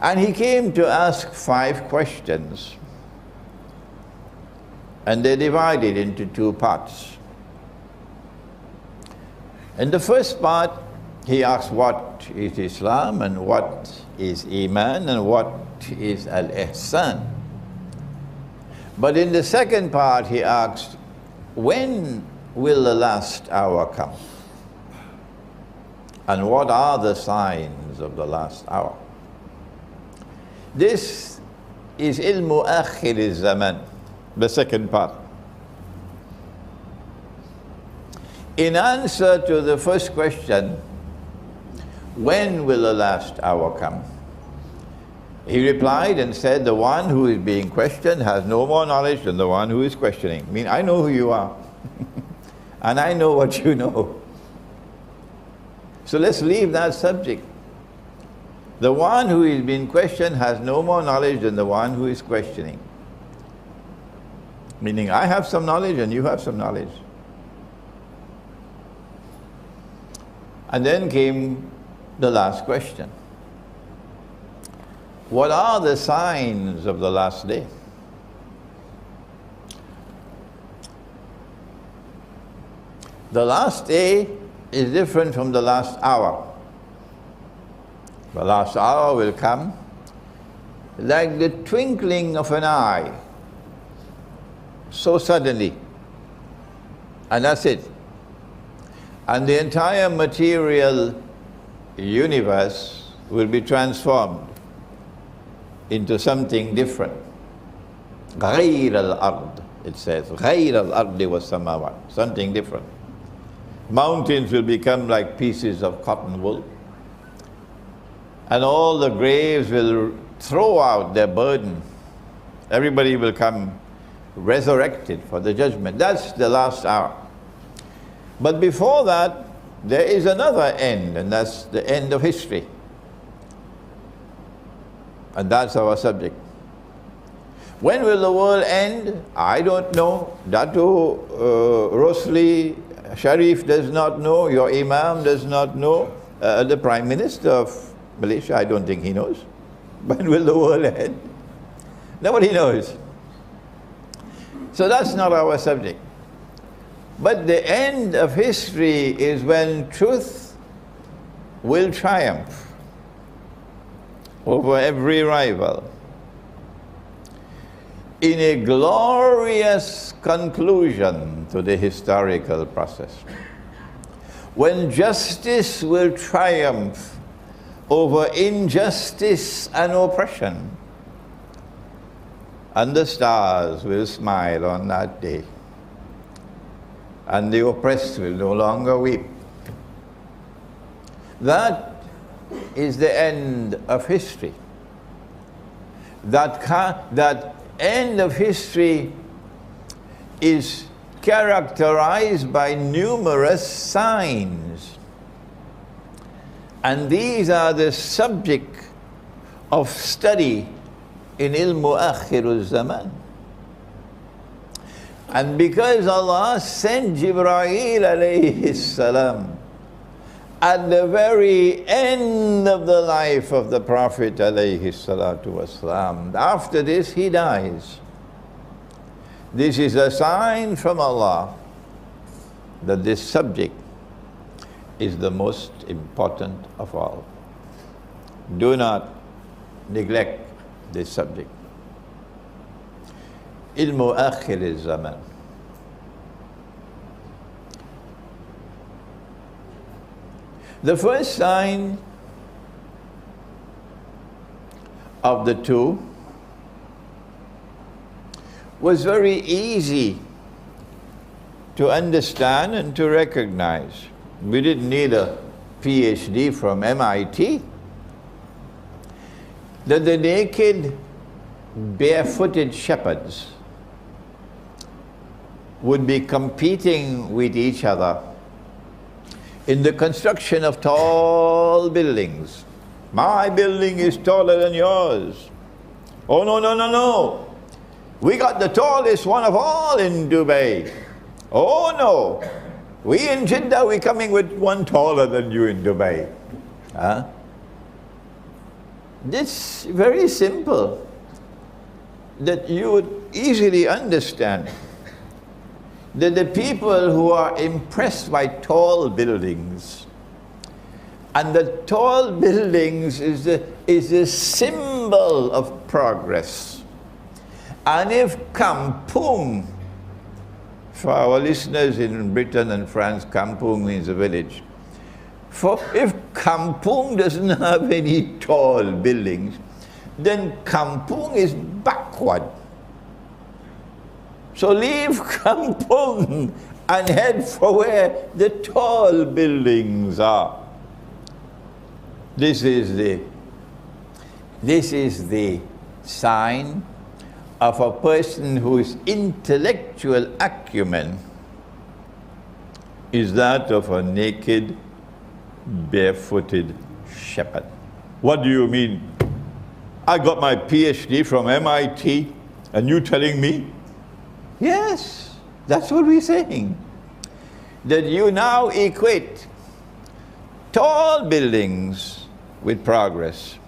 And he came to ask 5 questions. And they're divided into 2 parts. In the first part, he asks what is Islam and what is Iman and what is Al-Ihsan. But in the second part, he asks, when will the last hour come? And what are the signs of the last hour? This is ilmu akhir zaman, the second part. In answer to the first question, when will the last hour come? He replied and said, the one who is being questioned has no more knowledge than the one who is questioning. I mean, I know who you are. And I know what you know. So let's leave that subject. The one who is being questioned has no more knowledge than the one who is questioning. Meaning, I have some knowledge and you have some knowledge. And then came the last question. What are the signs of the last day? The last day is different from the last hour. The last hour will come like the twinkling of an eye, so suddenly, and that's it. And the entire material universe will be transformed into something different. غَيْرَ الْأَرْضِ, it says. غَيْرَ الْأَرْضِ وَالسَّمَاوَاتِ, something different. Mountains will become like pieces of cotton wool. And all the graves will throw out their burden. Everybody will come resurrected for the judgment. That's the last hour. But before that, there is another end, and that's the end of history. And that's our subject. When will the world end? I don't know. Dato Rosli Sharif does not know. Your Imam does not know. The Prime Minister of Malaysia, I don't think he knows. When will the world end? Nobody knows. So that's not our subject. But the end of history is when truth will triumph over every rival in a glorious conclusion to the historical process. When justice will triumph over injustice and oppression, and the stars will smile on that day, and the oppressed will no longer weep. That is the end of history. That end of history is characterized by numerous signs. And these are the subject of study in ilmu akhir zaman. And because Allah sent Jibreel alayhi salam at the very end of the life of the Prophet alayhi salatu wasalam, after this he dies. This is a sign from Allah that this subject is the most important of all. Do not neglect this subject. Ilmu akhir zaman. The first sign of the 2 was very easy to understand and to recognize. We didn't need a PhD from MIT. That the naked, barefooted shepherds would be competing with each other in the construction of tall buildings. My building is taller than yours. Oh, no, no, no, no. We got the tallest one of all in Dubai. Oh, no. We in Jeddah, we're coming with one taller than you in Dubai. Huh? This very simple, that you would easily understand that the people who are impressed by tall buildings, and the tall buildings is a symbol of progress. And if Kampung, for our listeners in Britain and France, Kampung means a village. If Kampung doesn't have any tall buildings, then Kampung is backward. So leave Kampung and head for where the tall buildings are. This is the sign of a person whose intellectual acumen is that of a naked, barefooted shepherd. What do you mean? I got my PhD from MIT and you telling me? Yes, that's what we're saying. That you now equate tall buildings with progress.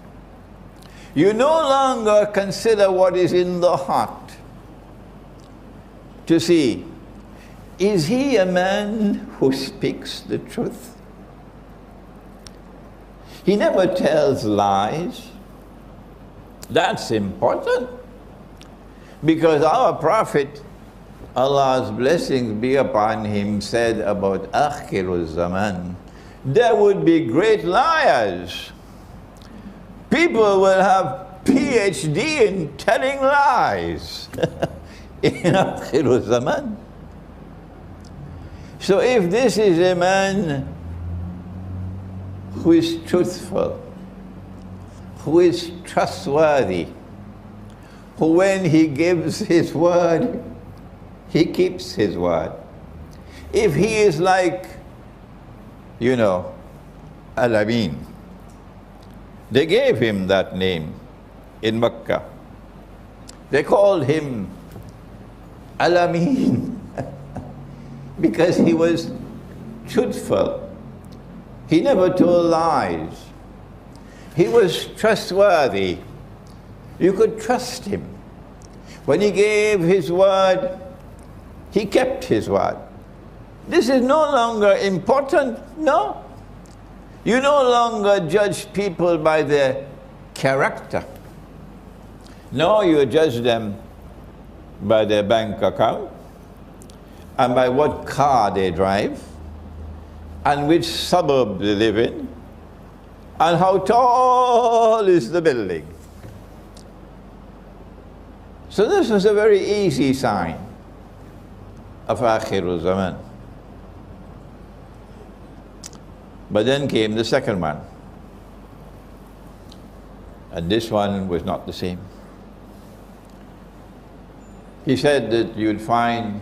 You no longer consider what is in the heart to see, is he a man who speaks the truth? He never tells lies. That's important, because our Prophet, Allah's blessings be upon him, said about Akhirul Zaman, there would be great liars. People will have PhD in telling lies in Akhirul Zaman. So if this is a man who is truthful, who is trustworthy, who when he gives his word, he keeps his word. If he is like, you know, Al-Amin, they gave him that name in Mecca. They called him Al-Amin because he was truthful. He never told lies. He was trustworthy. You could trust him. When he gave his word, he kept his word. This is no longer important, no. You no longer judge people by their character. No, you judge them by their bank account and by what car they drive and which suburb they live in and how tall is the building. So this was a very easy sign of Akhirul Zaman. But then came the second one. And this one was not the same. He said that you'd find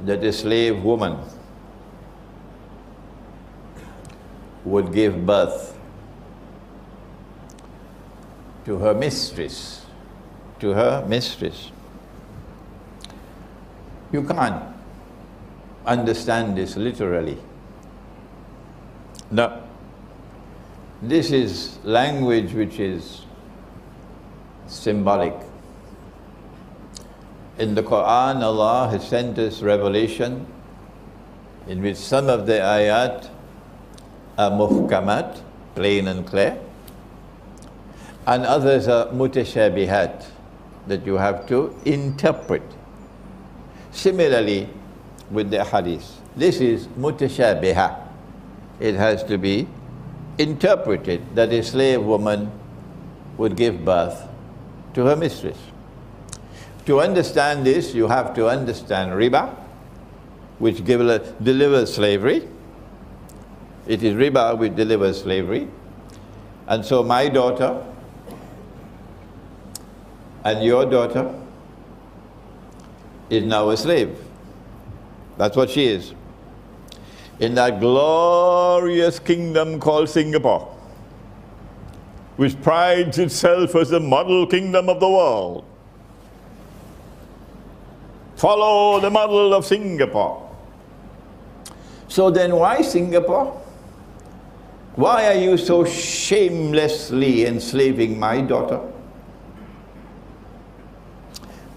that a slave woman would give birth to her mistress, You can't understand this literally. No. This is language which is symbolic. In the Quran, Allah has sent us revelation in which some of the ayat are muhkamat, plain and clear, and others are mutashabihat, that you have to interpret. Similarly with the hadith, this is mutashabiha. It has to be interpreted that a slave woman would give birth to her mistress. To understand this, you have to understand riba, which delivers slavery. It is riba which delivers slavery. And so my daughter and your daughter is now a slave. That's what she is. In that glorious kingdom called Singapore, which prides itself as the model kingdom of the world. Follow the model of Singapore. So then why Singapore? Why are you so shamelessly enslaving my daughter?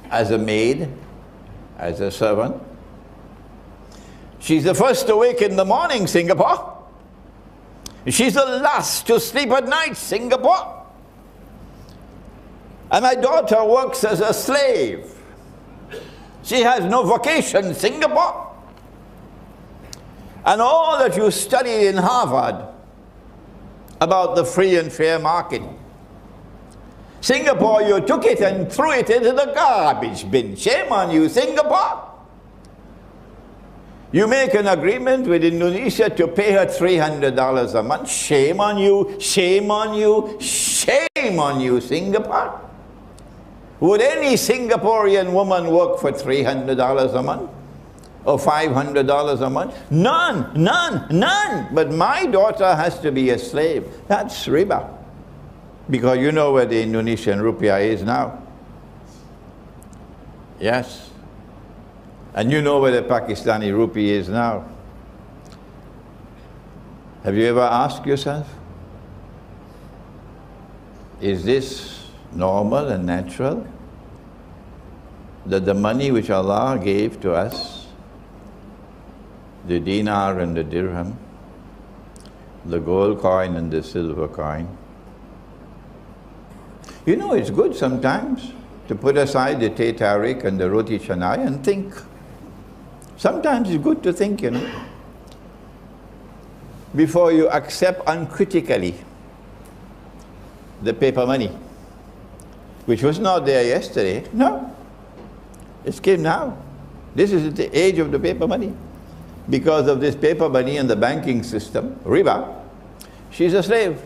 As a maid, as a servant. She's the first to wake in the morning, Singapore. She's the last to sleep at night, Singapore. And my daughter works as a slave. She has no vocation, Singapore. And all that you studied in Harvard about the free and fair market, Singapore, you took it and threw it into the garbage bin. Shame on you, Singapore. You make an agreement with Indonesia to pay her $300 a month. Shame on you, shame on you, shame on you, Singapore. Would any Singaporean woman work for $300 a month? Or $500 a month? None, none, none. But my daughter has to be a slave. That's riba. Because you know where the Indonesian rupiah is now. Yes. And you know where the Pakistani rupee is now. Have you ever asked yourself, is this normal and natural? That the money which Allah gave to us, the dinar and the dirham, the gold coin and the silver coin, you know, it's good sometimes to put aside the teh tarik and the roti canai and think. Sometimes it's good to think, you know, before you accept uncritically the paper money, which was not there yesterday. No, it came now. This is the age of the paper money. Because of this paper money and the banking system, riba, she's a slave.